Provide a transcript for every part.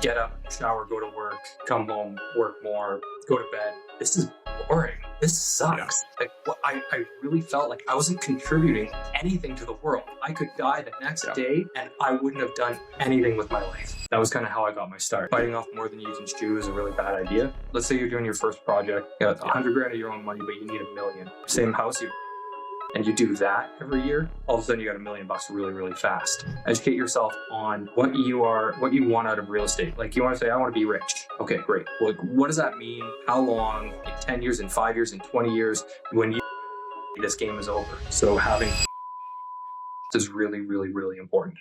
get up, shower, go to work, come home, work more, go to bed. This is boring. This sucks. Like, I really felt like I wasn't contributing anything to the world. I could die the next day and I wouldn't have done anything with my life. That was kind of how I got my start. Biting off more than you can chew is a really bad idea. Let's say you're doing your first project, you got $100,000 of your own money, but you need $1 million. Same house, and you do that every year, all of a sudden you got $1 million really, really fast. Educate yourself on what you want out of real estate. Like, you want to say, I want to be rich. Okay, great. Well, what does that mean? How long? In 10 years, in 5 years, in 20 years, when this game is over. So having is really, really, really important.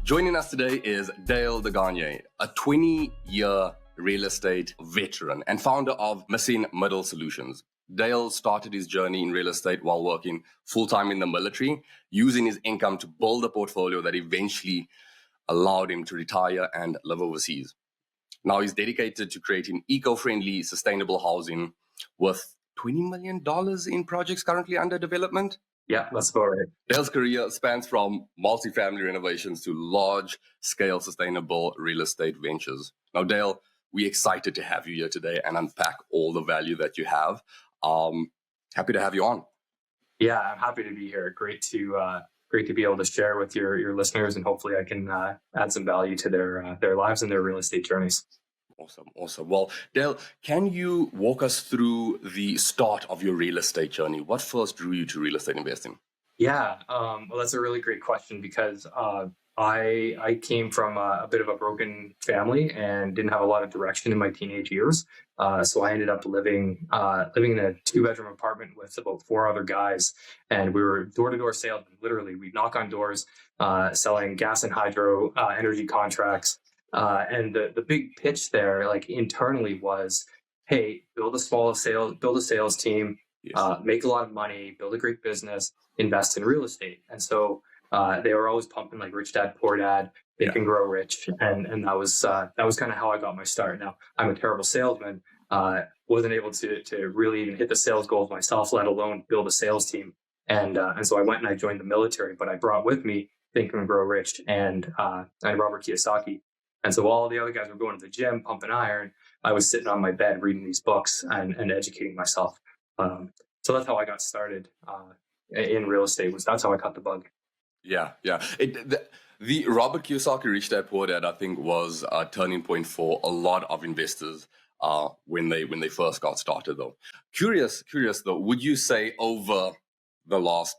Joining us today is Degagne, a 20-year real estate veteran and founder of Missing Middle Solutions. Dale started his journey in real estate while working full-time in the military, using his income to build a portfolio that eventually allowed him to retire and live overseas. Now he's dedicated to creating eco-friendly, sustainable housing with $20 million in projects currently under development. Yeah, that's about right. Dale's career spans from multifamily renovations to large-scale sustainable real estate ventures. Now, Dale, we're excited to have you here today and unpack all the value that you have. Happy to have you on. Yeah, I'm happy to be here. Great to be able to share with your listeners, and hopefully I can add some value to their lives and their real estate journeys. Awesome. Well, Dale, can you walk us through the start of your real estate journey? What first drew you to real estate investing? Yeah, well, that's a really great question because I came from a bit of a broken family and didn't have a lot of direction in my teenage years. So I ended up living in a 2-bedroom apartment with about 4 other guys, and we were door-to-door salesmen. Literally, we'd knock on doors, selling gas and hydro energy contracts. And the big pitch there, like internally, was, hey, build a sales team, make a lot of money, build a great business, invest in real estate. And so they were always pumping like Rich Dad, Poor Dad, Think and Grow Rich. And that was kind of how I got my start. Now, I'm a terrible salesman, wasn't able to really even hit the sales goals myself, let alone build a sales team. And so I went and I joined the military, but I brought with me Think and Grow Rich and Robert Kiyosaki. And so while all the other guys were going to the gym, pumping iron, I was sitting on my bed reading these books and educating myself. So that's how I got started in real estate. That's how I caught the bug. Yeah. The Robert Kiyosaki Rich Dad Poor Dad, I think, was a turning point for a lot of investors when they first got started. Though, curious though, would you say over the last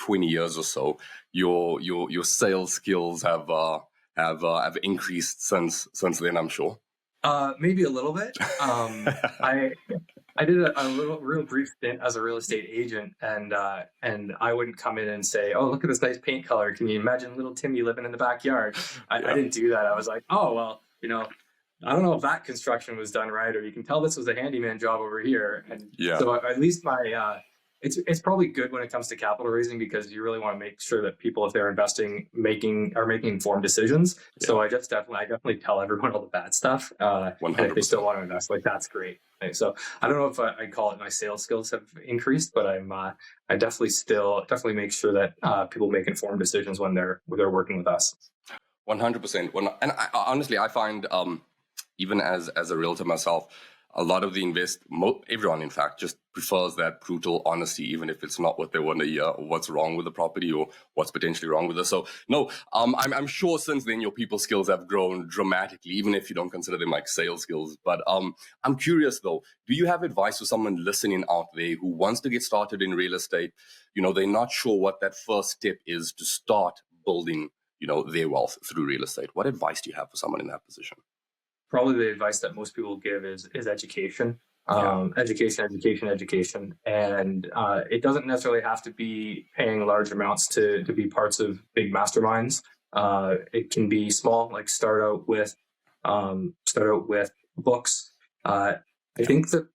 20 years or so, your sales skills have increased since then? I'm sure. Maybe a little bit. I did a real brief stint as a real estate agent, and I wouldn't come in and say, "Oh, look at this nice paint color. Can you imagine little Timmy living in the backyard?" I didn't do that. I was like, "Oh, well, I don't know if that construction was done right, or you can tell this was a handyman job over here." And so at least my it's probably good when it comes to capital raising, because you really want to make sure that people, if they're investing, are making informed decisions. So I definitely tell everyone all the bad stuff. And if they still want to invest, like, that's great. Right? So I don't know if I call it my sales skills have increased, but I definitely make sure that people make informed decisions when they're working with us. 100%. And honestly, I find even as a realtor myself, a lot of everyone, in fact, just prefers that brutal honesty, even if it's not what they want to hear, or what's wrong with the property, or what's potentially wrong with it. So, no, I'm sure since then your people skills have grown dramatically, even if you don't consider them like sales skills. But I'm curious though, do you have advice for someone listening out there who wants to get started in real estate? They're not sure what that first step is to start building, their wealth through real estate. What advice do you have for someone in that position? Probably the advice that most people give is education. Education. And it doesn't necessarily have to be paying large amounts to be parts of big masterminds. It can be small, like start out with books. I think that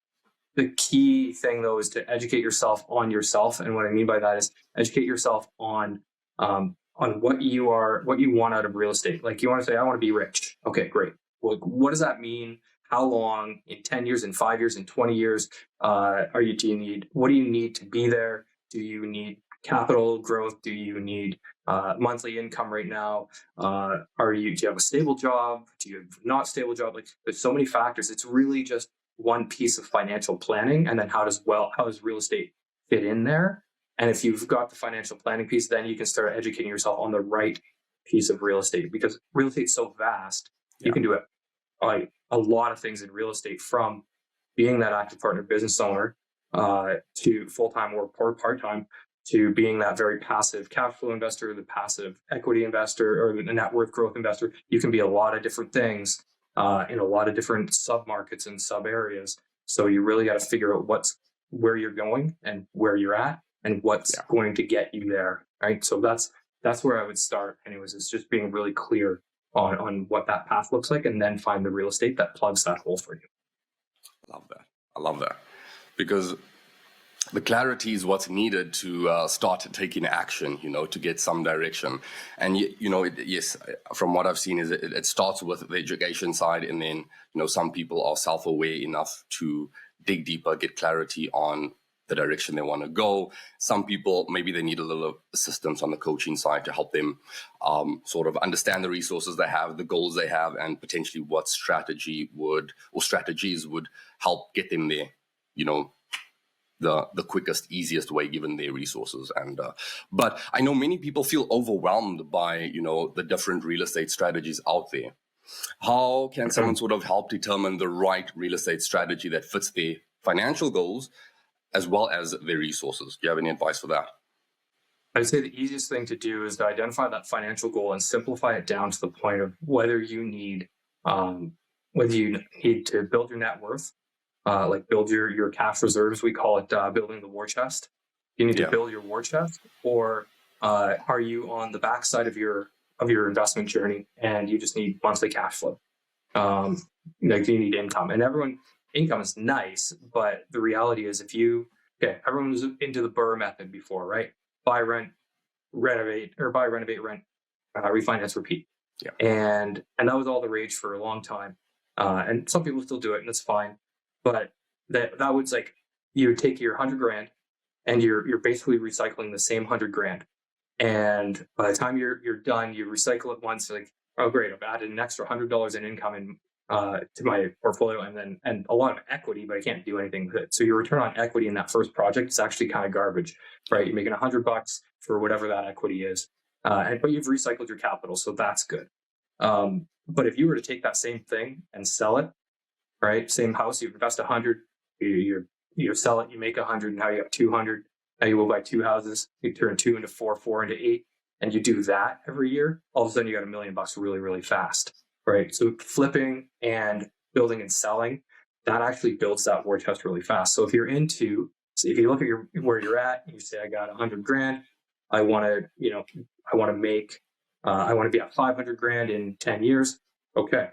the key thing though is to educate yourself on yourself. And what I mean by that is educate yourself on what you want out of real estate. Like, you want to say, I want to be rich. Okay, great. Well, what does that mean? How long? In 10 years, in 5 years, in 20 years, what do you need to be there? Do you need capital growth? Do you need monthly income right now? Do you have a stable job? Do you have not stable job? Like there's so many factors. It's really just one piece of financial planning, and then how does real estate fit in there? And if you've got the financial planning piece, then you can start educating yourself on the right piece of real estate, because real estate's so vast. You Yeah. can do it like a lot of things in real estate, from being that active partner business owner to full-time or part-time, to being that very passive cash flow investor, the passive equity investor, or the net worth growth investor. You can be a lot of different things in a lot of different sub-markets and sub-areas. So you really got to figure out where you're going and where you're at and what's going to get you there, right? So that's where I would start anyways. It's just being really clear on what that path looks like, and then find the real estate that plugs that hole for you. I love that. Because the clarity is what's needed to start taking action, to get some direction. And, yes, from what I've seen is it starts with the education side. And then, some people are self-aware enough to dig deeper, get clarity on the direction they want to go. Some people, maybe they need a little assistance on the coaching side to help them sort of understand the resources they have, the goals they have, and potentially what strategies would help get them there, the quickest, easiest way given their resources. And but I know many people feel overwhelmed by the different real estate strategies out there. How can someone sort of help determine the right real estate strategy that fits their financial goals as well as their resources? Do you have any advice for that? I'd say the easiest thing to do is to identify that financial goal and simplify it down to the point of whether you need to build your net worth, like build your cash reserves. We call it building the war chest. You need to build your war chest, or are you on the backside of your investment journey and you just need monthly cash flow? Like you need income, and income is nice, but the reality is everyone was into the Burr method before, right? Buy, rent, renovate, or buy, renovate, rent, refinance, repeat. Yeah. And that was all the rage for a long time. And some people still do it, and it's fine. But that was like, you would take your $100,000 and you're basically recycling the same $100,000. And by the time you're done, you recycle it once, like, oh great, I've added an extra $100 in income to my portfolio, and a lot of equity, but I can't do anything with it. So your return on equity in that first project is actually kind of garbage, right? You're making $100 for whatever that equity is, but you've recycled your capital, so that's good. But if you were to take that same thing and sell it, right? Same house, you invest 100, you sell it, you make 100, now you have 200. Now you will buy 2 houses, you turn 2 into 4, 4 into 8, and you do that every year. All of a sudden, you got $1 million really, really fast, right? So flipping and building and selling, that actually builds that war chest really fast. So if you look at where you're at, you say, I got $100,000, I want to be at $500,000 in 10 years. Okay,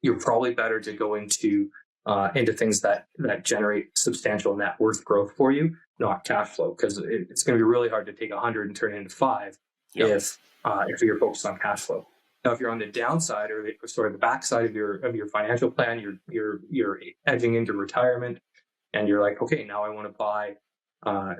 you're probably better to go into things that generate substantial net worth growth for you, not cash flow, because it's going to be really hard to take 100 and turn it into 5 if you're focused on cash flow. Now, if you're on the downside, or the backside of your financial plan, you're edging into retirement, and you're like, okay, now I want to buy.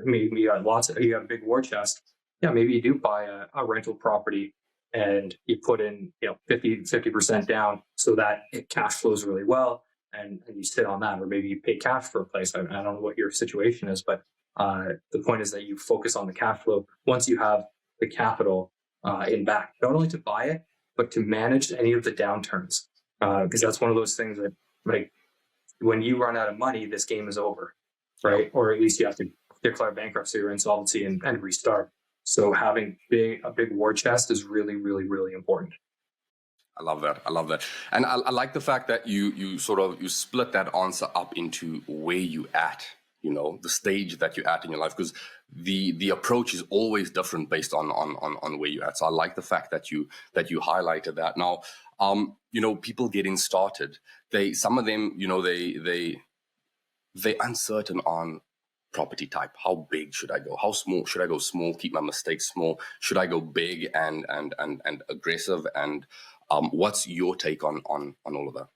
Maybe you got a big war chest. Yeah, maybe you do buy a rental property, and you put in 50% down so that it cash flows really well, and you sit on that. Or maybe you pay cash for a place. I don't know what your situation is, but the point is that you focus on the cash flow once you have the capital in back, not only to buy it, but to manage any of the downturns, because that's one of those things that, like, when you run out of money, this game is over, right? Or at least you have to declare bankruptcy or insolvency and restart. So having a big war chest is really, really, really important. I love that. And I like the fact that you split that answer up into where you at, the stage that you're at in your life, because the approach is always different based on where you're at. So I like the fact that you highlighted that. Now, people getting started, some of them, they uncertain on property type. How big should I go? How small should I go? Small, keep my mistakes small. Should I go big and aggressive? And what's your take on all of that?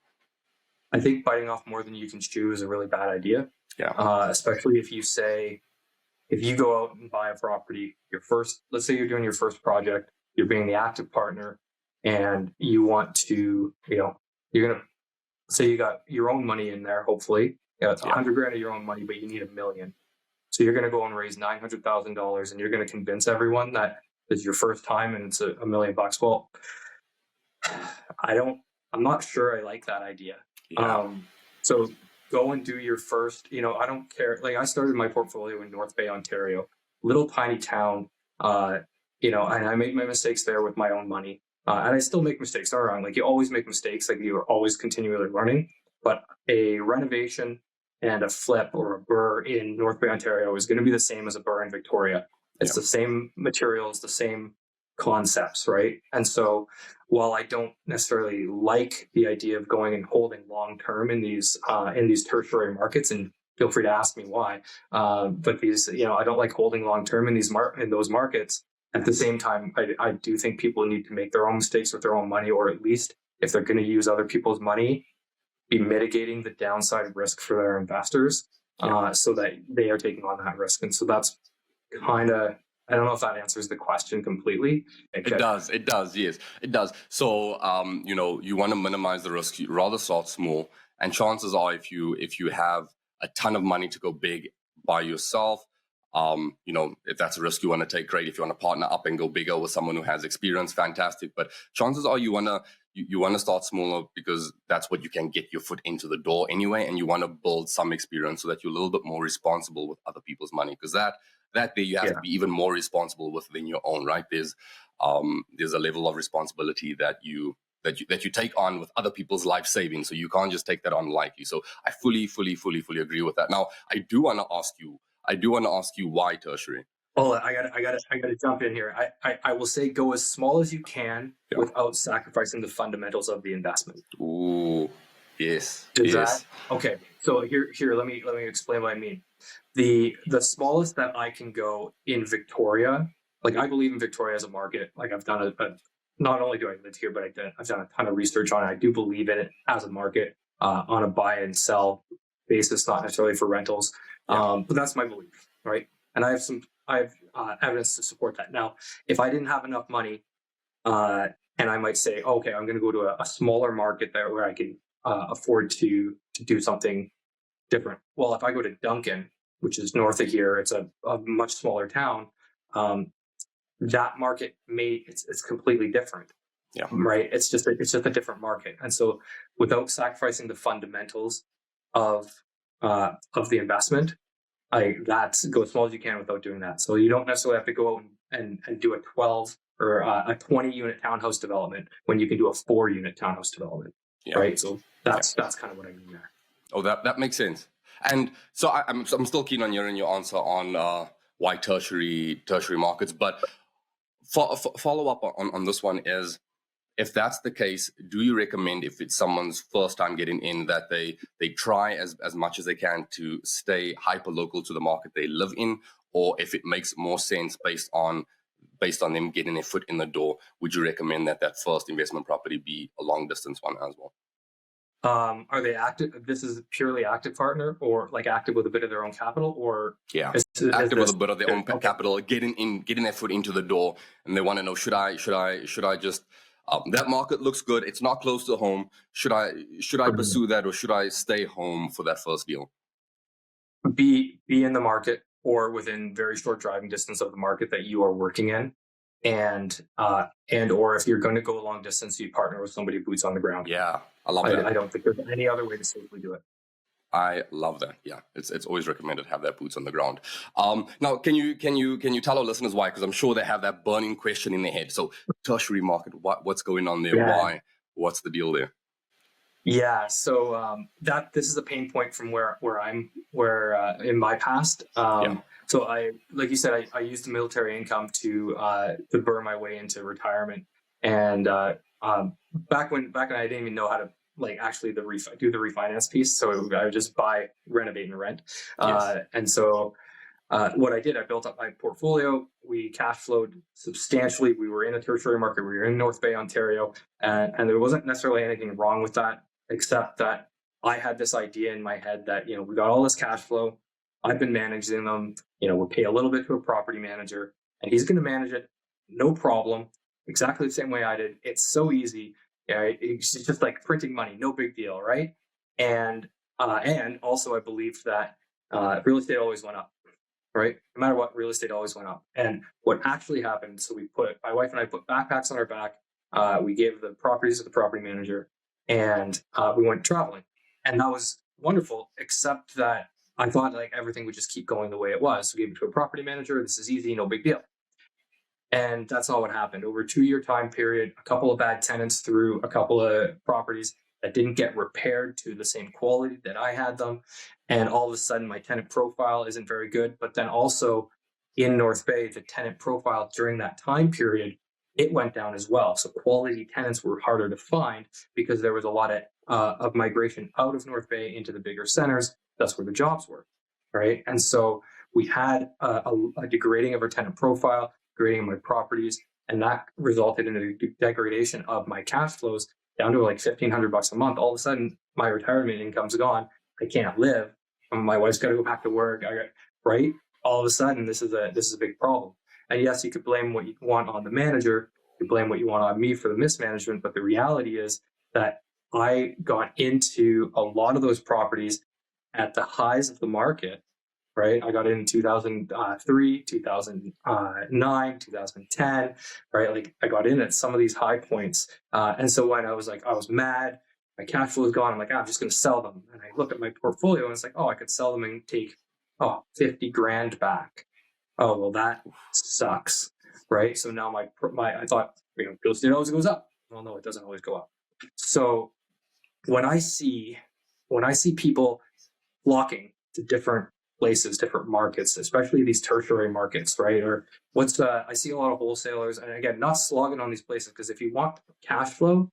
I think biting off more than you can chew is a really bad idea. Yeah. Especially if you say, if you go out and buy a property, let's say you're doing your first project, you're being the active partner, and you want to, you're going to say you got your own money in there, hopefully, it's $100,000 of your own money, but you need $1 million. So you're going to go and raise $900,000, and you're going to convince everyone that it's your first time and it's $1 million bucks. Well, I'm not sure I like that idea. So go and do your first, I don't care. Like, I started my portfolio in North Bay, Ontario, little tiny town, and I made my mistakes there with my own money. And I still make mistakes. Don't wrong. Like, you always make mistakes. Like, you are always continually learning. But a renovation and a flip or a burr in North Bay, Ontario is going to be the same as a burr in Victoria. It's the same materials, the same concepts, right? And so while I don't necessarily like the idea of going and holding long term in these tertiary markets, and feel free to ask me why, but these, I don't like holding long term in those markets. At the same time, I do think people need to make their own mistakes with their own money, or at least if they're going to use other people's money, be mitigating the downside risk for their investors, so that they are taking on that risk. And so that's kind of, I don't know if that answers the question completely. It does. Yes, it does. So, you want to minimize the risk. You rather start small, and chances are, if you have a ton of money to go big by yourself, if that's a risk you want to take, great. If you want to partner up and go bigger with someone who has experience, fantastic. But chances are you want to start smaller, because that's what you can get your foot into the door anyway, and you want to build some experience so that you're a little bit more responsible with other people's money, because that there you have to be even more responsible with than your own, right? There's a level of responsibility that you take on with other people's life savings, so you can't just take that on lightly. So I fully agree with that. Now, I do want to ask you why tertiary. Oh, I gotta jump in here. I will say, go as small as you can without sacrificing the fundamentals of the investment. Ooh, yes. Okay? So here, let me explain what I mean. The smallest that I can go in Victoria, like, I believe in Victoria as a market. Like, I've done not only do I live here, but I've done a ton of research on it. I do believe in it as a market, on a buy and sell basis, not necessarily for rentals. But that's my belief, right? And I have evidence to support that. Now, if I didn't have enough money, and I might say, okay, I'm going to go to a smaller market there where I can afford to do something different. Well, if I go to Duncan, which is north of here, it's a much smaller town. That market it's completely different. Yeah. Right. It's just a different market. And so, without sacrificing the fundamentals of the investment, that's go as small as you can without doing that. So you don't necessarily have to go out and do a 12 or a 20 unit townhouse development when you can do a 4-unit townhouse development. Yeah. Right. So that's kind of what I mean there. Oh, that makes sense. And so I'm still keen on hearing your answer on why tertiary markets. But follow up on this one is, if that's the case, do you recommend, if it's someone's first time getting in, that they try as much as they can to stay hyper local to the market they live in, or if it makes more sense based on them getting their foot in the door, would you recommend that first investment property be a long distance one as well? Are they active? This is purely active partner, or like active with a bit of their own capital, or active with a bit of their own capital, getting their foot into the door, and they want to know, should I just that market looks good, it's not close to home, should I pursue that, or should I stay home for that first deal? Be in the market or within very short driving distance of the market that you are working in, and or if you're going to go a long distance, you partner with somebody boots on the ground. Yeah, I love that. I don't think there's any other way to safely do it. I love that. Yeah, it's always recommended to have that boots on the ground. Now, can you tell our listeners why? Because I'm sure they have that burning question in their head. So, tertiary market, what's going on there? Yeah. Why? What's the deal there? Yeah, so this is a pain point from where in my past. So like you said, I used the military income to burn my way into retirement, and back when I didn't even know how to actually do the refinance piece. So I would just buy, renovate, and rent. Yes. And so what I did, I built up my portfolio. We cash flowed substantially. We were in a tertiary market. We were in North Bay, Ontario, and there wasn't necessarily anything wrong with that, except that I had this idea in my head that we got all this cash flow. I've been managing them. We'll pay a little bit to a property manager, and he's going to manage it, no problem, exactly the same way I did. It's so easy. Yeah, it's just like printing money, no big deal, right? And also I believed that real estate always went up, right? No matter what, real estate always went up. And what actually happened, so my wife and I put backpacks on our back. We gave the properties to the property manager, and we went traveling. And that was wonderful, except that I thought like everything would just keep going the way it was. So we gave it to a property manager. This is easy, no big deal. And that's not what happened. Over a 2-year time period, a couple of bad tenants threw a couple of properties that didn't get repaired to the same quality that I had them. And all of a sudden, my tenant profile isn't very good. But then also in North Bay, the tenant profile during that time period, it went down as well. So quality tenants were harder to find because there was a lot of migration out of North Bay into the bigger centers. That's where the jobs were, right? And so we had a degrading of our tenant profile, grading my properties, and that resulted in a degradation of my cash flows down to like $1,500 a month. All of a sudden, my retirement income's gone. I can't live. My wife's got to go back to work. Right? All of a sudden, this is a big problem. And yes, you could blame what you want on the manager. You blame what you want on me for the mismanagement. But the reality is that I got into a lot of those properties at the highs of the market, right? I got in 2003, 2009, 2010, right? Like I got in at some of these high points. And so when I was mad, my cash flow was gone. I'm like, I'm just going to sell them. And I look at my portfolio and it's like, I could sell them and take, 50 grand back. Oh, well, that sucks, right? So now I thought, real estate always goes up. Well, no, it doesn't always go up. So when I see people flocking to different places, different markets, especially these tertiary markets, right? Or I see a lot of wholesalers, and again, not slogging on these places, because if you want cash flow,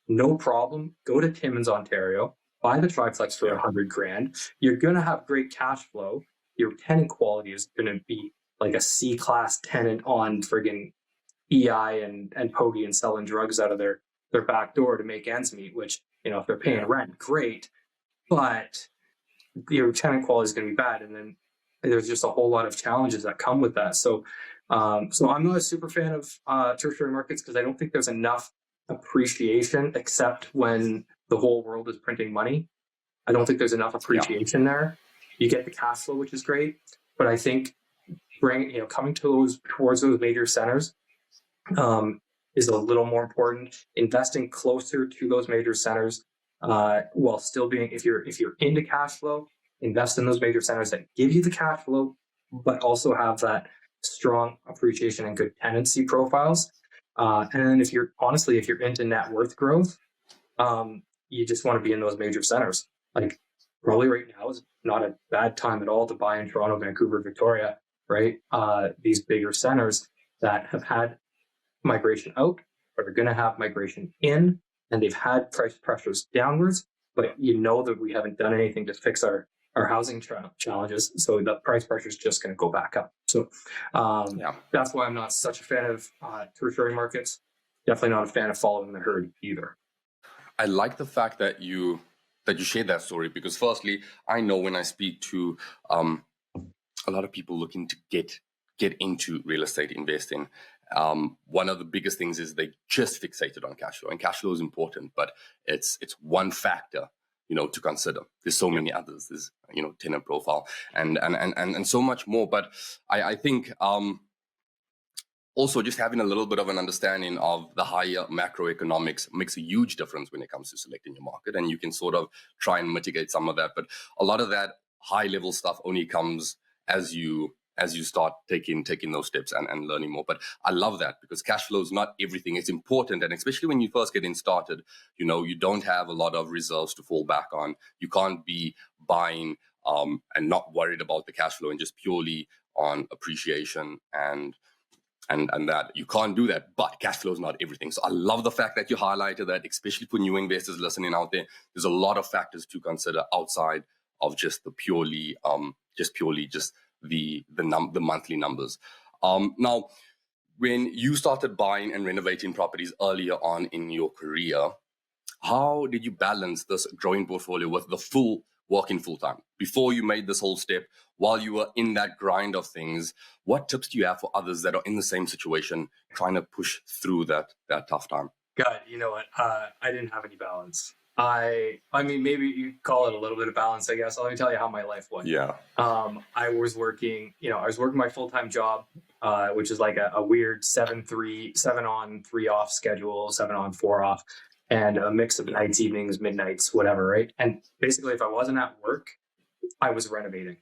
no problem. Go to Timmins, Ontario, buy the triplex for 100 grand. You're going to have great cash flow. Your tenant quality is going to be like a C-class tenant on friggin' EI and Pogey and selling drugs out of their back door to make ends meet, which, if they're paying rent, great. But your tenant quality is going to be bad. And then there's just a whole lot of challenges that come with that. So I'm not a super fan of tertiary markets because I don't think there's enough appreciation, except when the whole world is printing money. I don't think there's enough appreciation there. You get the cash flow, which is great, but I think coming towards those major centers is a little more important. Investing closer to those major centers, while still being, if you're into cash flow, invest in those major centers that give you the cash flow, but also have that strong appreciation and good tenancy profiles. And then if you're into net worth growth, you just want to be in those major centers. Like probably right now is not a bad time at all to buy in Toronto, Vancouver, Victoria, right? These bigger centers that have had migration out, but are going to have migration in, and they've had price pressures downwards, but that we haven't done anything to fix our housing challenges. So the price pressure is just going to go back up. So that's why I'm not such a fan of tertiary markets. Definitely not a fan of following the herd either. I like the fact that you shared that story, because firstly, I know when I speak to a lot of people looking to get into real estate investing, one of the biggest things is they just fixated on cash flow, and cash flow is important, but it's one factor, to consider. There's so many others. There's, tenant profile and so much more. But I think also just having a little bit of an understanding of the higher macroeconomics makes a huge difference when it comes to selecting your market, and you can sort of try and mitigate some of that. But a lot of that high level stuff only comes as you start taking those steps and learning more. But I love that, because cash flow is not everything. It's important, and especially when you first getting started, you don't have a lot of reserves to fall back on. You can't be buying and not worried about the cash flow and just purely on appreciation and that. You can't do that. But cash flow is not everything. So I love the fact that you highlighted that, especially for new investors listening out there. There's a lot of factors to consider outside of just the purely the monthly numbers. Now, when you started buying and renovating properties earlier on in your career, how did you balance this growing portfolio with the full working full time. Before you made this whole step, while you were in that grind of things, what tips do you have for others that are in the same situation, trying to push through that tough time? God, you know what? I didn't have any balance. I mean, maybe you call it a little bit of balance, I guess. Let me tell you how my life went. Yeah. I was working, I was working my full-time job, which is like a weird 7 on, 3 off schedule, 7 on, 4 off, and a mix of nights, evenings, midnights, whatever, right? And basically, if I wasn't at work, I was renovating.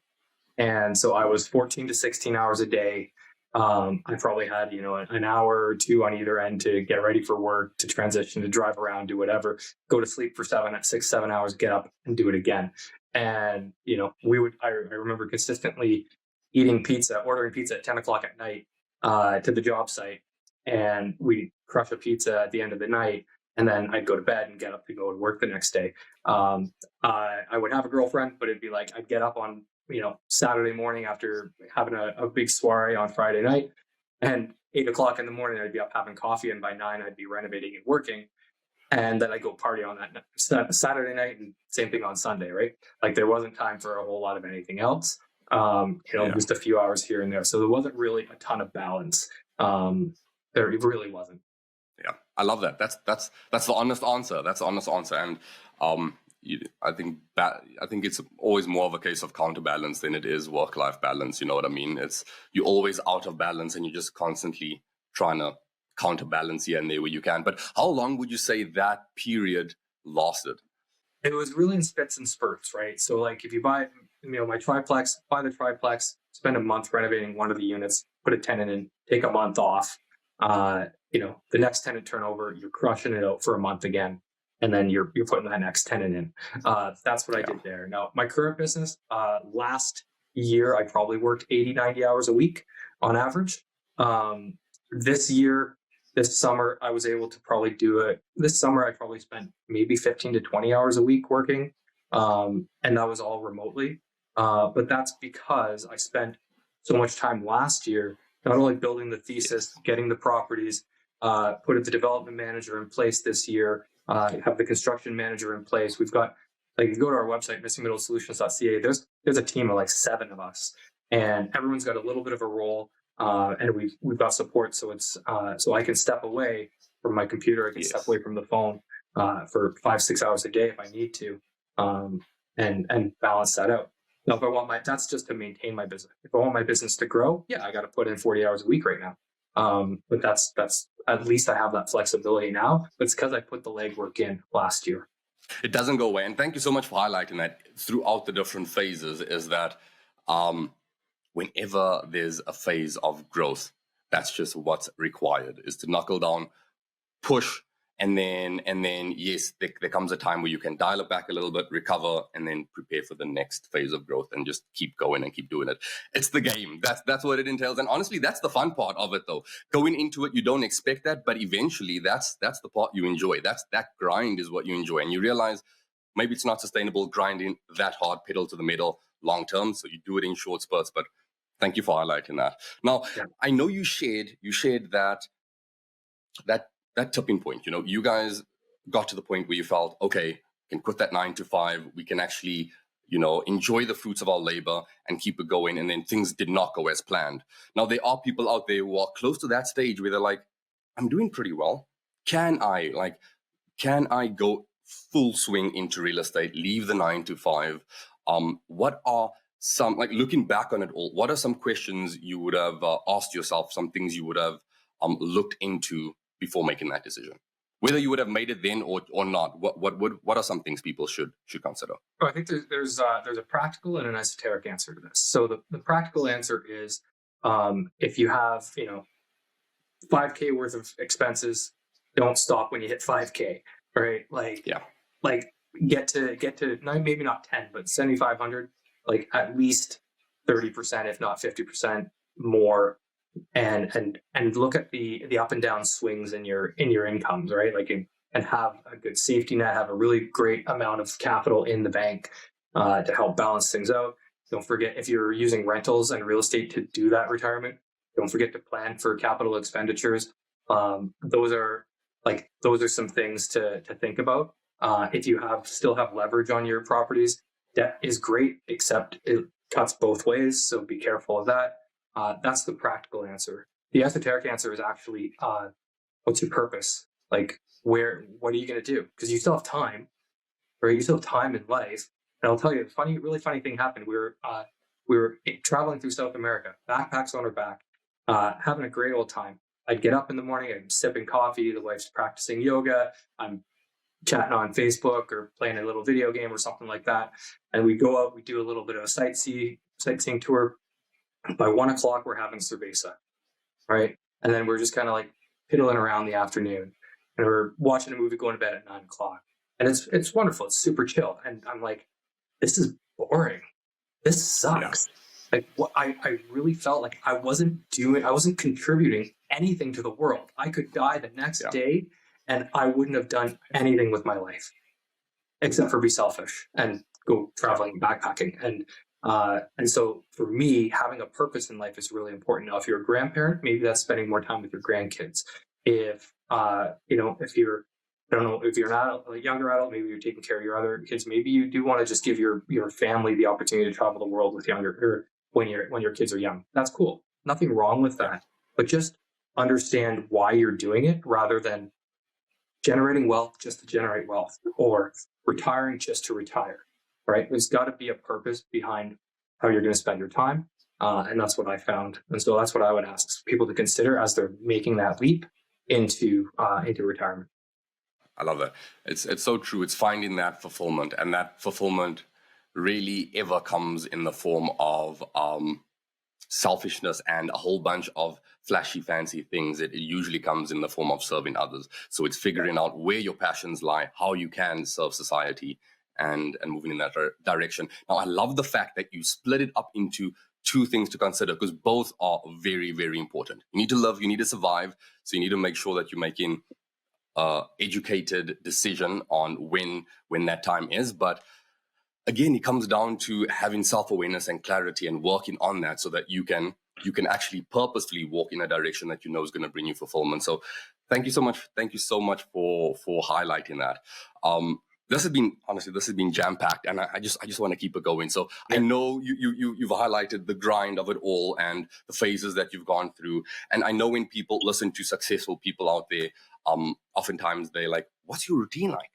And so I was 14 to 16 hours a day. I probably had, an hour or two on either end to get ready for work, to transition, to drive around, do whatever, go to sleep for 6, 7 hours, get up and do it again. And, I remember consistently ordering pizza at 10 o'clock at night to the job site. And we crush a pizza at the end of the night. And then I'd go to bed and get up to go to work the next day. I would have a girlfriend, but it'd be like I'd get up on Saturday morning after having a big soiree on Friday night, and 8 o'clock in the morning I'd be up having coffee, and by 9 I'd be renovating and working, and then I'd go party on that Saturday night, and same thing on Sunday, right? Like there wasn't time for a whole lot of anything else, just a few hours here and there. So there wasn't really a ton of balance. There really wasn't. Yeah, I love that. That's the honest answer. That's the honest answer, and I think it's always more of a case of counterbalance than it is work-life balance. You know what I mean? You're always out of balance, and you're just constantly trying to counterbalance here and there where you can. But how long would you say that period lasted? It was really in spits and spurts, right? So like if you buy, my triplex, buy the triplex, spend a month renovating one of the units, put a tenant in, take a month off. The next tenant turnover, you're crushing it out for a month again. And then you're putting that next tenant in. That's what I did there. Now, my current business, last year, I probably worked 80, 90 hours a week on average. This summer, I was able to probably do it. This summer, I probably spent maybe 15 to 20 hours a week working. And that was all remotely. But that's because I spent so much time last year, not only building the thesis, getting the properties, put the development manager in place this year, have the construction manager in place. We've got, like, you go to our website, missingmiddlesolutions.ca, there's a team of like 7 of us, and everyone's got a little bit of a role, and we've got support. So it's so I can step away from my computer, I can step away from the phone for 5-6 hours a day if I need to, and balance that out. Now, if I want that's just to maintain my business. If I want my business to grow, I got to put in 40 hours a week right now. But that's at least I have that flexibility now. But it's because I put the legwork in last year. It doesn't go away. And thank you so much for highlighting that throughout the different phases, is that whenever there's a phase of growth, that's just what's required, is to knuckle down, push, and then yes, there comes a time where you can dial it back a little bit, recover, and then prepare for the next phase of growth, and just keep going and keep doing it. It's the game. That's what it entails. And honestly, that's the fun part of it, though. Going into it, you don't expect that, but eventually that's the part you enjoy. That grind is what you enjoy, and you realize maybe it's not sustainable grinding that hard, pedal to the metal long term. So you do it in short spurts. But thank you for highlighting that. Now, I know you shared that tipping point. You guys got to the point where you felt, okay, we can quit that 9 to 5. We can actually, enjoy the fruits of our labor and keep it going. And then things did not go as planned. Now, there are people out there who are close to that stage where they're like, I'm doing pretty well. Can I go full swing into real estate, leave the 9 to 5? What are some, looking back on it all, what are some questions you would have asked yourself, some things you would have looked into before making that decision, whether you would have made it then or not? What are some things people should consider? I think there's a practical and an esoteric answer to this. So the practical answer is, if you have $5K worth of expenses, don't stop when you hit 5K, right? Get to maybe not 10, but 7,500, like at least 30%, if not 50% more. And look at the up and down swings in your incomes, right? And have a good safety net, have a really great amount of capital in the bank to help balance things out. Don't forget, if you're using rentals and real estate to do that retirement, don't forget to plan for capital expenditures. Those are some things to think about. If you still have leverage on your properties, debt is great, except it cuts both ways. So be careful of that. That's the practical answer. The esoteric answer is actually, what's your purpose? Like, what are you going to do? Because you still have time, right? You still have time in life. And I'll tell you, really funny thing happened. We were traveling through South America, backpacks on our back, having a great old time. I'd get up in the morning, I'm sipping coffee, the wife's practicing yoga, I'm chatting on Facebook or playing a little video game or something like that. And we go out, we do a little bit of a sightseeing tour. By 1 o'clock, we're having cerveza, right? And then we're just kind of like piddling around the afternoon, and we're watching a movie, going to bed at 9 o'clock. And it's wonderful. It's super chill. And I'm like, this is boring. This sucks. Like, what I really felt like I wasn't contributing anything to the world. I could die the next day and I wouldn't have done anything with my life except for be selfish and go traveling and backpacking. And so for me, having a purpose in life is really important. Now, if you're a grandparent, maybe that's spending more time with your grandkids. If if you're, I don't know, if you're not a younger adult, maybe you're taking care of your other kids. Maybe you do want to just give your family the opportunity to travel the world with when your kids are young. That's cool. Nothing wrong with that. But just understand why you're doing it, rather than generating wealth just to generate wealth, or retiring just to retire. Right? There's got to be a purpose behind how you're going to spend your time, and that's what I found. And so that's what I would ask people to consider as they're making that leap into retirement. I love that. It's so true. It's finding that fulfillment, and that fulfillment really ever comes in the form of selfishness and a whole bunch of flashy, fancy things. It usually comes in the form of serving others. So it's figuring out where your passions lie, how you can serve society, and moving in that direction. Now, I love the fact that you split it up into two things to consider, because both are very, very important. You need to live, you need to survive. So you need to make sure that you're making educated decision on when that time is. But again, it comes down to having self-awareness and clarity and working on that, so that you can actually purposefully walk in a direction that you know is going to bring you fulfillment. So thank you so much for highlighting that. This has been jam-packed, and I just want to keep it going. So I know you've highlighted the grind of it all and the phases that you've gone through. And I know when people listen to successful people out there, oftentimes they're like, what's your routine like?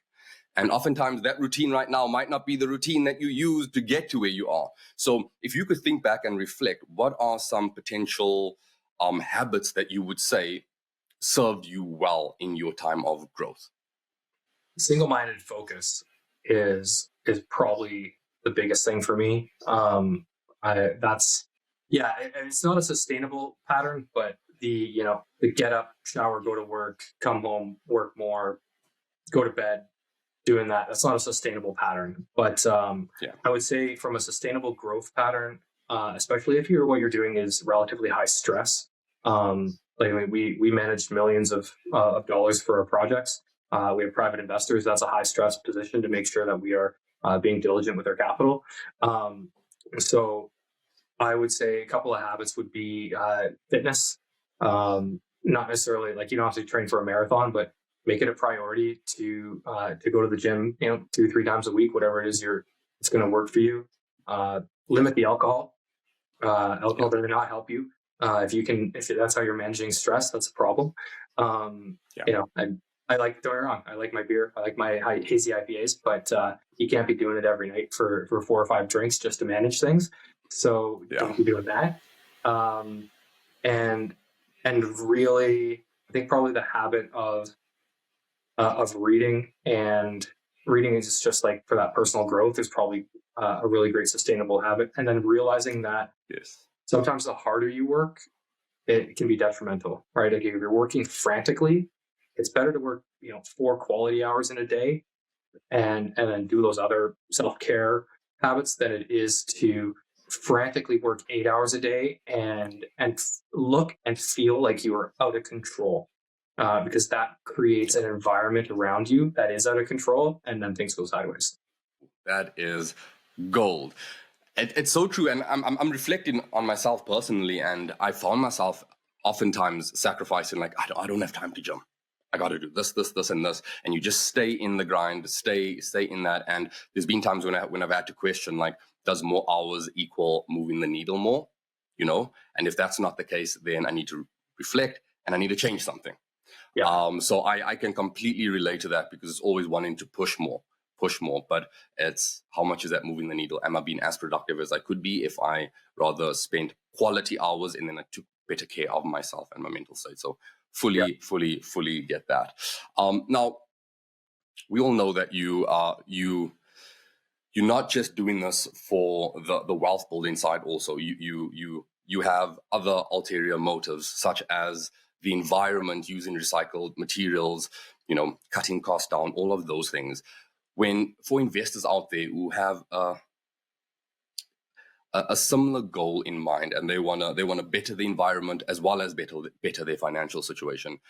And oftentimes that routine right now might not be the routine that you use to get to where you are. So if you could think back and reflect, what are some potential habits that you would say served you well in your time of growth? Single-minded focus is probably the biggest thing for me. It's not a sustainable pattern, but the get up, shower, go to work, come home, work more, go to bed, doing that's not a sustainable pattern. But I would say from a sustainable growth pattern, especially if what you're doing is relatively high stress. We managed millions of dollars for our projects. We have private investors. That's a high stress position to make sure that we are being diligent with our capital. So I would say a couple of habits would be fitness. Not necessarily like you don't have to train for a marathon, but make it a priority to go to the gym, 2-3 times a week, whatever it is it's going to work for you. Limit the alcohol. Alcohol does not help you. If that's how you're managing stress, that's a problem. I like, don't get me wrong, I like my beer, I like my hazy IPAs, but you can't be doing it every night for 4 or 5 drinks just to manage things. So don't be doing that. And really, I think probably the habit of reading, and reading is just like for that personal growth is probably a really great sustainable habit. And then realizing that sometimes the harder you work, it can be detrimental, right? Like if you're working frantically, it's better to work 4 quality hours in a day and then do those other self-care habits than it is to frantically work 8 hours a day and look and feel like you are out of control, because that creates an environment around you that is out of control, and then things go sideways. That is gold. It's so true. And I'm reflecting on myself personally, and I found myself oftentimes sacrificing, like, I don't have time to gym. I got to do this, and this, and you just stay in the grind, stay in that. And there's been times when I've had to question, like, does more hours equal moving the needle more? And if that's not the case, then I need to reflect and I need to change something. Yeah. So I can completely relate to that, because it's always wanting to push more, but it's how much is that moving the needle? Am I being as productive as I could be if I rather spent quality hours and then I took better care of myself and my mental state? So Yeah. fully get that. Now we all know that you're not just doing this for the wealth building side. Also, you have other ulterior motives, such as the environment, using recycled materials, cutting costs down, all of those things. When for investors out there who have a similar goal in mind, and they wanna better the environment as well as better their financial situation,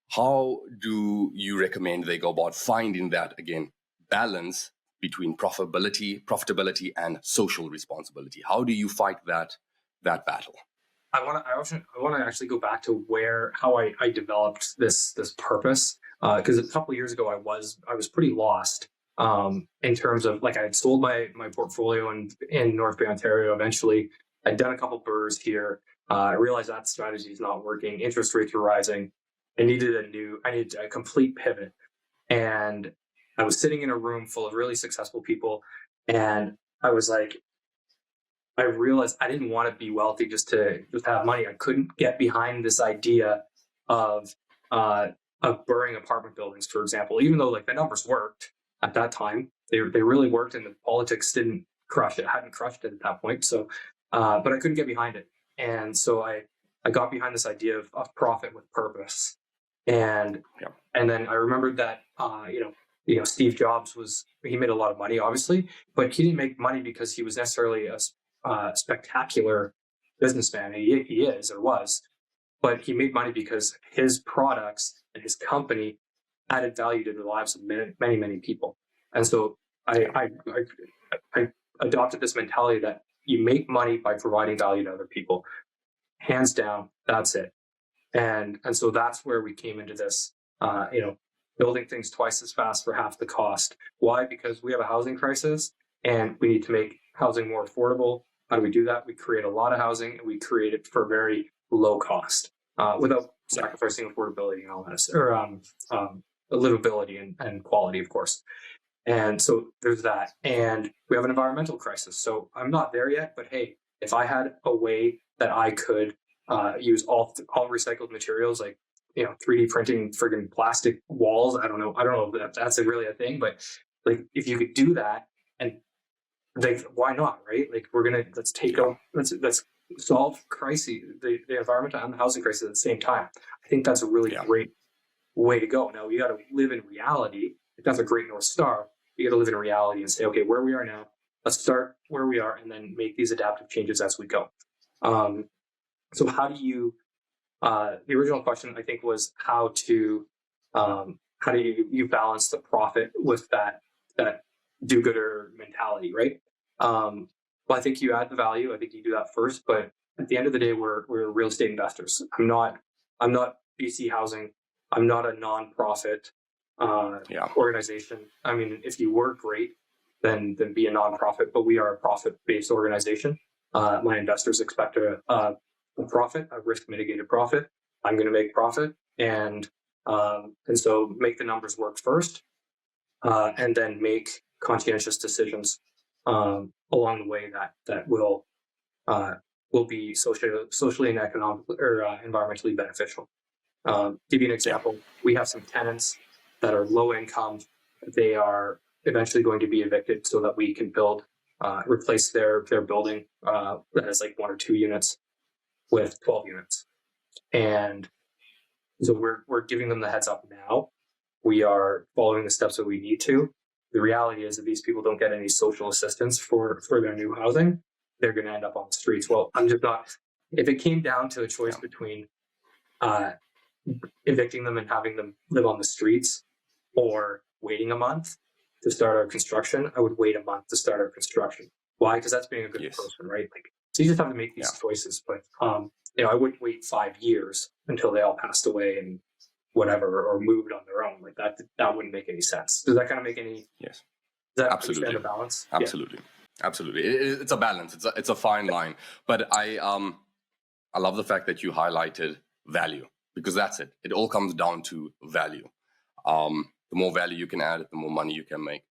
how do you recommend they go about finding that, again, balance between profitability and social responsibility? How do you fight that battle? I want to actually go back to how I developed this purpose, because a couple of years ago I was pretty lost, in terms of, like, I had sold my portfolio in North Bay, Ontario. Eventually, I'd done a couple burrs here. I realized that strategy is not working. Interest rates were rising. I needed a complete pivot, and I was sitting in a room full of really successful people, and I was like, I realized I didn't want to be wealthy just to have money. I couldn't get behind this idea of uh, burning apartment buildings, for example. Even though, like, the numbers worked at that time, they really worked, and the politics didn't crush it, hadn't crushed it at that point. So, but I couldn't get behind it, and so I got behind this idea of profit with purpose, and Yeah. and then I remembered that Steve Jobs he made a lot of money, obviously, but he didn't make money because he was necessarily a spectacular businessman. He is or was, but he made money because his products and his company added value to the lives of many people. And so I adopted this mentality that you make money by providing value to other people. Hands down, that's it. And so that's where we came into this, building things twice as fast for half the cost. Why? Because we have a housing crisis and we need to make housing more affordable. How do we do that? We create a lot of housing, and we create it for very low cost, without sacrificing affordability and all that, or livability and quality, of course. And so there's that. And we have an environmental crisis. So I'm not there yet, but hey, if I had a way that I could use all recycled materials, like 3D printing friggin' plastic walls. I don't know if that's really a thing, but like, if you could do that, and like, why not, right? Like, let's solve crises, the environmental and the housing crisis at the same time. I think that's a really great way to go. Now, you got to live in reality. That's a great North Star. You got to live in reality and say, okay, where we are now, let's start where we are, and then make these adaptive changes as we go. So how do you, the original question, I think, was how do you balance the profit with that do-gooder mentality, right? Well, I think you add the value. I think you do that first, but at the end of the day, we're real estate investors. I'm not BC Housing. I'm not a nonprofit organization. I mean, if you were, great, then be a nonprofit, but we are a profit-based organization. My investors expect a profit, a risk-mitigated profit. I'm going to make profit, and so make the numbers work first, and then make conscientious decisions along the way that will be socially and economically or environmentally beneficial. Give you an example. We have some tenants that are low income. They are eventually going to be evicted so that we can replace their building that has like 1 or 2 units with 12 units. And so we're giving them the heads up now. We are following the steps that we need to. The reality is that these people don't get any social assistance for their new housing. They're going to end up on the streets. Well, I'm just not. If it came down to a choice between evicting them and having them live on the streets, or waiting a month to start our construction, I would wait a month to start our construction. Why? Because that's being a good person, right? Like, so you just have to make these choices. But I wouldn't wait 5 years until they all passed away and whatever or moved on their own. Like that wouldn't make any sense. Does that kind of make any? Yes, Does that absolutely. understand the balance? Absolutely, absolutely. It's a balance. It's a fine line. But I love the fact that you highlighted value, because that's it. It all comes down to value. The more value you can add, the more money you can make.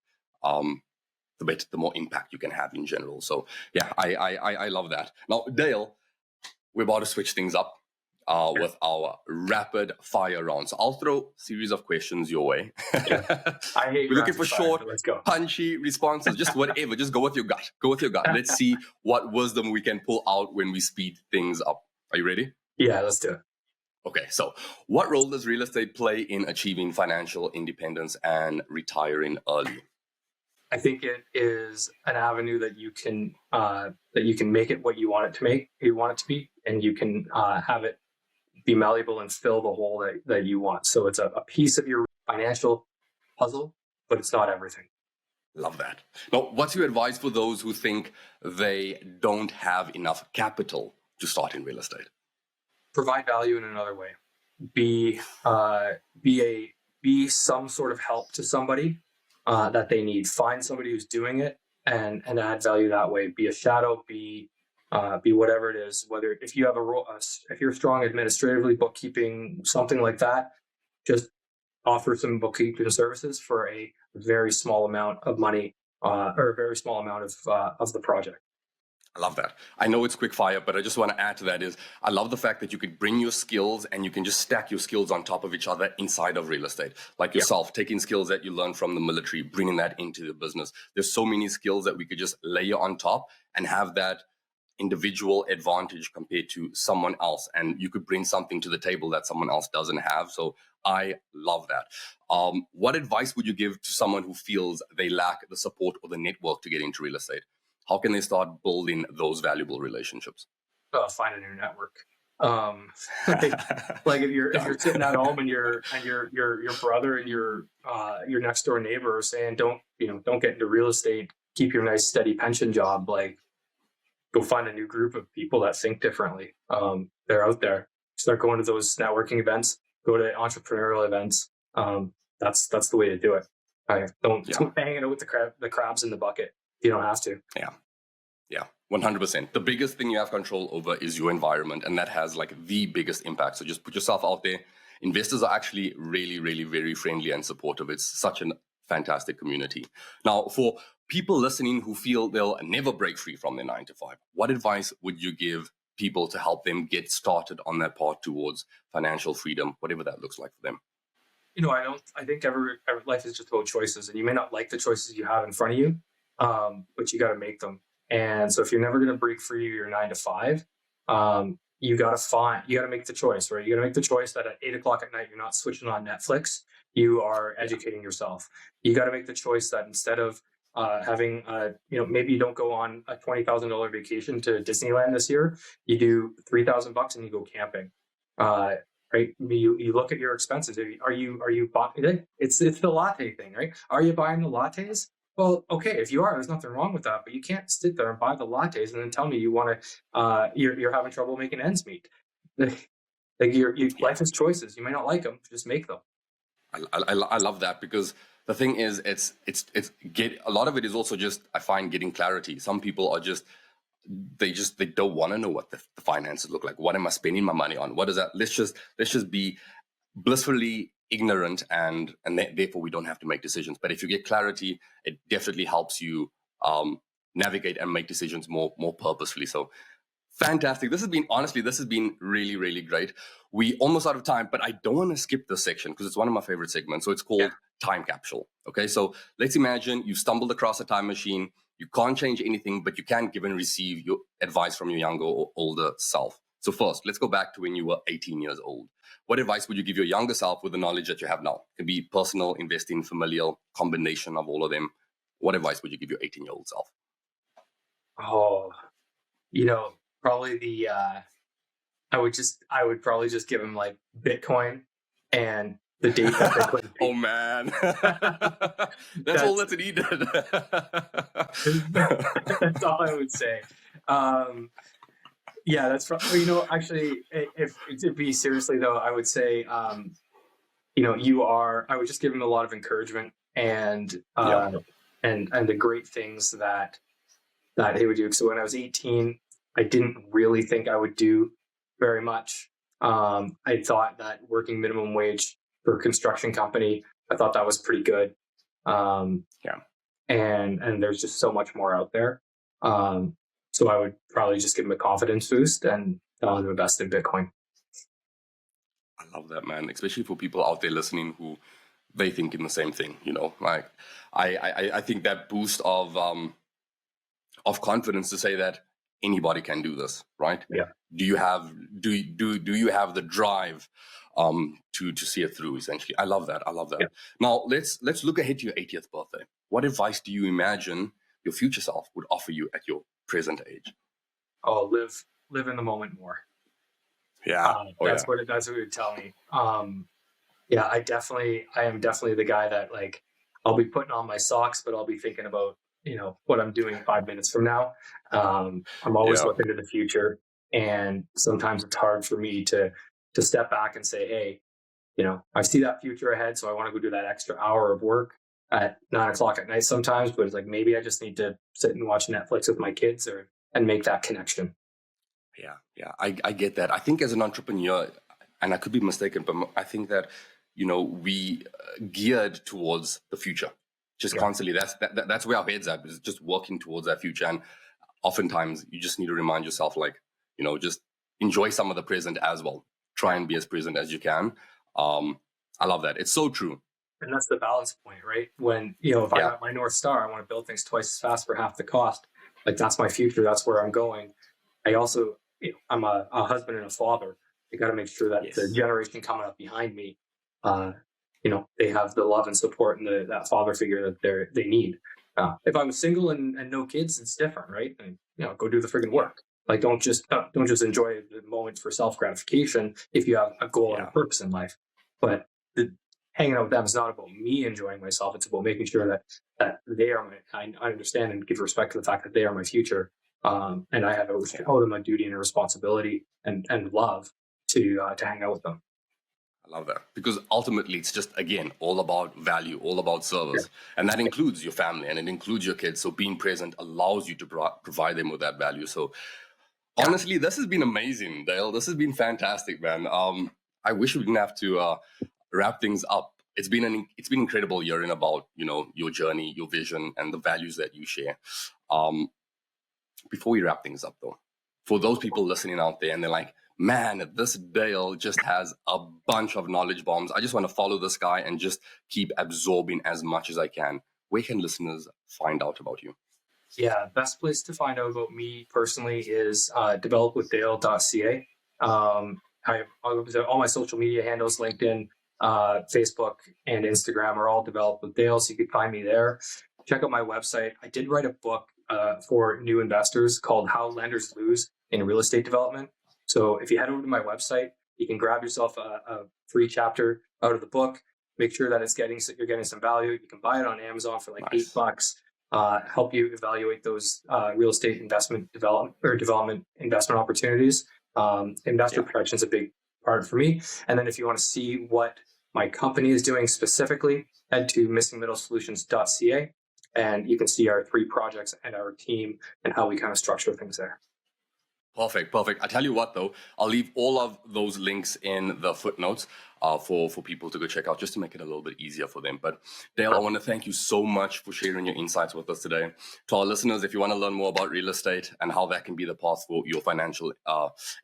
The better, the more impact you can have in general. So yeah, I love that. Now, Dale, we're about to switch things up with our rapid fire round. So I'll throw a series of questions your way. I hate We're looking for rapid fire, short, but let's go. punchy responses. Just whatever. Just go with your gut. Go with your gut. Let's see what wisdom we can pull out when we speed things up. Are you ready? Yeah, let's do it. Okay, so what role does real estate play in achieving financial independence and retiring early? I think it is an avenue that you can make it what you want it to make, you want it to be, and you can have it be malleable and fill the hole that you want. So it's a piece of your financial puzzle, but it's not everything. Love that. Now, what's your advice for those who think they don't have enough capital to start in real estate? Provide value in another way. Be some sort of help to somebody that they need. Find somebody who's doing it and add value that way. Be a shadow. Be whatever it is. Whether if you have a role, if you're strong administratively, bookkeeping, something like that, just offer some bookkeeping services for a very small amount of money or a very small amount of the project. I love that. I know it's quick fire, but I just want to add to that is I love the fact that you could bring your skills and you can just stack your skills on top of each other inside of real estate. Like yourself, taking skills that you learned from the military, bringing that into the business. There's so many skills that we could just layer on top and have that individual advantage compared to someone else. And you could bring something to the table that someone else doesn't have. So I love that. What advice would you give to someone who feels they lack the support or the network to get into real estate? How can they start building those valuable relationships? Find a new network. Like if you're sitting at home and your brother and your next door neighbor are saying don't get into real estate, keep your nice steady pension job, like go find a new group of people that think differently. They're out there. Start going to those networking events. Go to entrepreneurial events. That's the way to do it. Don't hang out with the crabs in the bucket. You don't have to. Yeah, 100%. The biggest thing you have control over is your environment, and that has like the biggest impact. So just put yourself out there. Investors are actually really, really very friendly and supportive. It's such a fantastic community. Now, for people listening who feel they'll never break free from their 9 to 5, what advice would you give people to help them get started on that path towards financial freedom, whatever that looks like for them? I think every life is just about choices, and you may not like the choices you have in front of you, but you got to make them. And so if you're never going to break free your 9 to 5, you got to make the choice, right? You got to make the choice that at 8:00 at night, you're not switching on Netflix. You are educating yourself. You got to make the choice that instead of having, maybe you don't go on a $20,000 vacation to Disneyland this year, you do $3,000 and you go camping. Right? You look at your expenses. Are you buying? It's the latte thing, right? Are you buying the lattes? Well, okay, if you are, there's nothing wrong with that, but you can't sit there and buy the lattes and then tell me you want to, you're having trouble making ends meet. Life is choices. You may not like them, just make them. I love that, because the thing is, it's a lot of it is also just, I find, getting clarity. Some people are they don't want to know what the finances look like. What am I spending my money on? What is that? Let's just be blissfully ignorant, and therefore we don't have to make decisions. But if you get clarity, it definitely helps you navigate and make decisions more purposefully. So fantastic. This has been really, really great. We almost out of time, but I don't want to skip this section because it's one of my favorite segments. So it's called Time Capsule. Okay, so let's imagine you stumbled across a time machine. You can't change anything, but you can give and receive your advice from your younger or older self. So first, let's go back to when you were 18 years old. What advice would you give your younger self with the knowledge that you have now? It could be personal, investing, familial, combination of all of them. What advice would you give your 18-year-old self? Oh, probably I would probably just give him like Bitcoin and the date that Bitcoin. Oh man, that's all that's needed. That's all I would say. Yeah, that's probably, actually, if to be seriously though, I would say I would just give him a lot of encouragement and Yeah. the great things that he would do. So when I was 18, I didn't really think I would do very much. I thought that working minimum wage for a construction company, I thought that was pretty good. Yeah. And there's just so much more out there. So I would probably just give him a confidence boost and tell him to invest in Bitcoin. I love that, man, especially for people out there listening who they think in the same thing, like I think that boost of confidence to say that anybody can do this, right? Yeah. Do you have the drive to see it through, essentially? I love that. Yeah. Now let's look ahead to your 80th birthday. What advice do you imagine your future self would offer you at your present age? Oh, live in the moment more. Yeah. That's what it would tell me. Yeah, I am definitely the guy that, like, I'll be putting on my socks, but I'll be thinking about, what I'm doing 5 minutes from now. I'm always looking to the future. And sometimes it's hard for me to step back and say, hey, I see that future ahead. So I want to go do that extra hour of work at 9:00 at night sometimes, but it's like, maybe I just need to sit and watch Netflix with my kids and make that connection. Yeah. I get that. I think as an entrepreneur, and I could be mistaken, but I think that, we geared towards the future, just constantly. That's where our heads at, is just working towards that future. And oftentimes you just need to remind yourself, like, just enjoy some of the present as well. Try and be as present as you can. I love that. It's so true. And that's the balance point, right? When, if I got my North Star, I want to build things twice as fast for half the cost. Like, that's my future. That's where I'm going. I also, I'm a husband and a father. I got to make sure that the generation coming up behind me, they have the love and support and that father figure that they need. If I was single and no kids, it's different, right? And, go do the friggin' work. Like, don't just enjoy the moments for self gratification if you have a goal and a purpose in life. But hanging out with them is not about me enjoying myself. It's about making sure that they are I understand and give respect to the fact that they are my future. And I have a duty and a responsibility and love to hang out with them. I love that, because ultimately it's just, again, all about value, all about service. And that includes your family and it includes your kids. So being present allows you to provide them with that value. So honestly, this has been amazing, Dale. This has been fantastic, man. I wish we didn't have to wrap things up. It's been incredible hearing about, your journey, your vision, and the values that you share. Before we wrap things up, though, for those people listening out there and they're like, man, this Dale just has a bunch of knowledge bombs. I just want to follow this guy and just keep absorbing as much as I can. Where can listeners find out about you? Yeah, best place to find out about me personally is developwithdale.ca. All my social media handles, LinkedIn, Facebook, and Instagram, are all Develop with Dale, so you can find me there. Check out my website. I did write a book for new investors called How Lenders Lose in Real Estate Development. So if you head over to my website, you can grab yourself a free chapter out of the book. Make sure that you're getting some value. You can buy it on Amazon for like $8. Help you evaluate those real estate development investment opportunities. Investor protection is a big part for me. And then if you want to see what my company is doing specifically, head to missingmiddlesolutions.ca, and you can see our 3 projects and our team and how we kind of structure things there. Perfect. I tell you what, though, I'll leave all of those links in the footnotes for people to go check out, just to make it a little bit easier for them. But Dale, I want to thank you so much for sharing your insights with us today. To our listeners, if you want to learn more about real estate and how that can be the path for your financial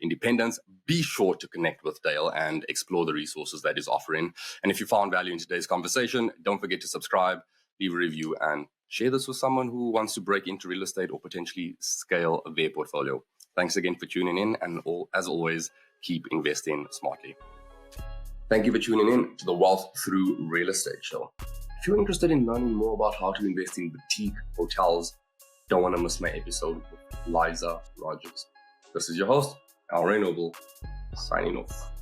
independence, be sure to connect with Dale and explore the resources that he's offering. And if you found value in today's conversation, don't forget to subscribe, leave a review, and share this with someone who wants to break into real estate or potentially scale their portfolio. Thanks again for tuning in, and as always, keep investing smartly. Thank you for tuning in to the Wealth Through Real Estate Show. If you're interested in learning more about how to invest in boutique hotels, don't want to miss my episode with Liza Rogers. This is your host, Al Noble, signing off.